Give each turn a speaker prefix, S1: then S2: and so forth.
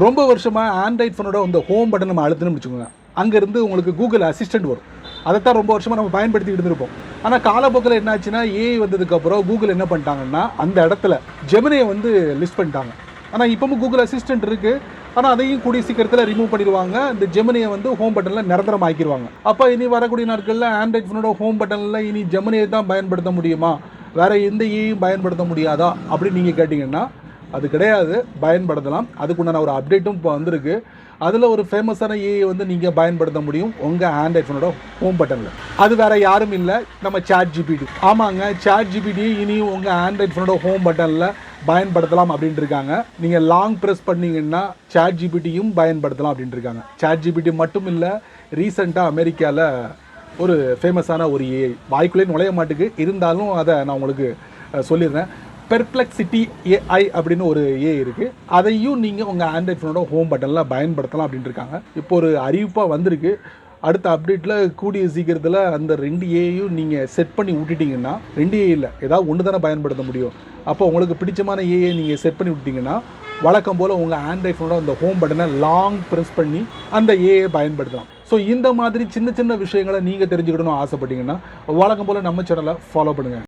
S1: ரொம்ப வருஷமாக ஆண்ட்ராய்ட் ஃபோனோட இந்த ஹோம் பட்டன் நம்ம அழுத்தணும்னு வச்சுக்கோங்க, அங்கேருந்து உங்களுக்கு கூகுள் அசிஸ்டன்ட் வரும். அதைத்தான் ரொம்ப வருஷமாக நம்ம பயன்படுத்திக்கிட்டு இருந்திருப்போம். ஆனால் காலப்போக்கில் என்னாச்சுன்னா, ஏஐ வந்ததுக்கப்புறம் கூகுள் என்ன பண்ணிட்டாங்கன்னா, அந்த இடத்துல ஜெமினியை வந்து லிஸ்ட் பண்ணிட்டாங்க. ஆனால் இப்போவும் கூகுள் அசிஸ்டன்ட் இருக்குது, ஆனால் அதையும் கூடிய சீக்கிரத்தில் ரிமூவ் பண்ணிடுவாங்க. இந்த ஜெமினியை வந்து ஹோம் பட்டனில் நிரந்தரம் ஆக்கிடுவாங்க. அப்போ இனி வரக்கூடிய நாட்களில் ஆண்ட்ராய்ட் ஃபோனோட ஹோம் பட்டனில் இனி ஜெமினியை தான் பயன்படுத்த முடியுமா, வேறு எந்த ஏஐயும் பயன்படுத்த முடியாதா அப்படின்னு நீங்கள் கேட்டிங்கன்னா, அது கிடையாது, பயன்படுத்தலாம். அதுக்குண்டான ஒரு அப்டேட்டும் இப்போ வந்திருக்கு. அதில் ஒரு ஃபேமஸான ஏஐ வந்து நீங்கள் பயன்படுத்த முடியும் உங்கள் ஆண்ட்ராய்ட் ஃபோனோட ஹோம் பட்டனில். அது வேறு யாரும் இல்லை, நம்ம சாட் ஜிபிடி. ஆமாங்க, சாட் ஜிபிடி இனி உங்கள் ஆண்ட்ராய்ட் ஃபோனோட ஹோம் பட்டனில் பயன்படுத்தலாம் அப்படின்ட்டு இருக்காங்க. நீங்கள் லாங் ப்ரெஸ் பண்ணிங்கன்னா சாட் ஜிபிடியும் பயன்படுத்தலாம் அப்படின்ட்டு இருக்காங்க. சாட் ஜிபிடி மட்டும் இல்லை, ரீசெண்டாக அமெரிக்காவில் ஒரு ஃபேமஸான ஒரு ஏஐ, வாய்க்குள்ளே நுழைய மாட்டுக்கு, இருந்தாலும் அதை நான் உங்களுக்கு சொல்லிடுறேன். பெர்ப்ளெக்சிட்டி ஏஐ அப்படின்னு ஒரு ஏஐ இருக்குது. அதையும் நீங்கள் உங்கள் ஆண்ட்ராய்ட் ஃபோனோட ஹோம் பட்டனில் பயன்படுத்தலாம் அப்படின்ட்டு இருக்காங்க. இப்போ ஒரு அறிவிப்பாக வந்திருக்கு. அடுத்த அப்டேட்டில் கூடிய சீக்கிரத்தில் அந்த 2 ஏஐயும் நீங்கள் செட் பண்ணி விட்டுட்டிங்கன்னா, 2 ஏஐ இல்லை, ஏதாவது ஒன்று தானே பயன்படுத்த முடியும். அப்போ உங்களுக்கு பிடிச்சமான ஏஐ நீங்கள் செட் பண்ணி விட்டிங்கன்னா, வழக்கம் போல் உங்கள் ஆண்ட்ராய்ட் ஃபோனோட அந்த ஹோம் பட்டனை லாங் ப்ரெஸ் பண்ணி அந்த ஏஐ பயன்படுத்தலாம். ஸோ இந்த மாதிரி சின்ன சின்ன விஷயங்களை நீங்கள் தெரிஞ்சுக்கணும்னு ஆசைப்பட்டீங்கன்னா, வழக்கம் போல் நம்ம சேனலை ஃபாலோ பண்ணுங்கள்.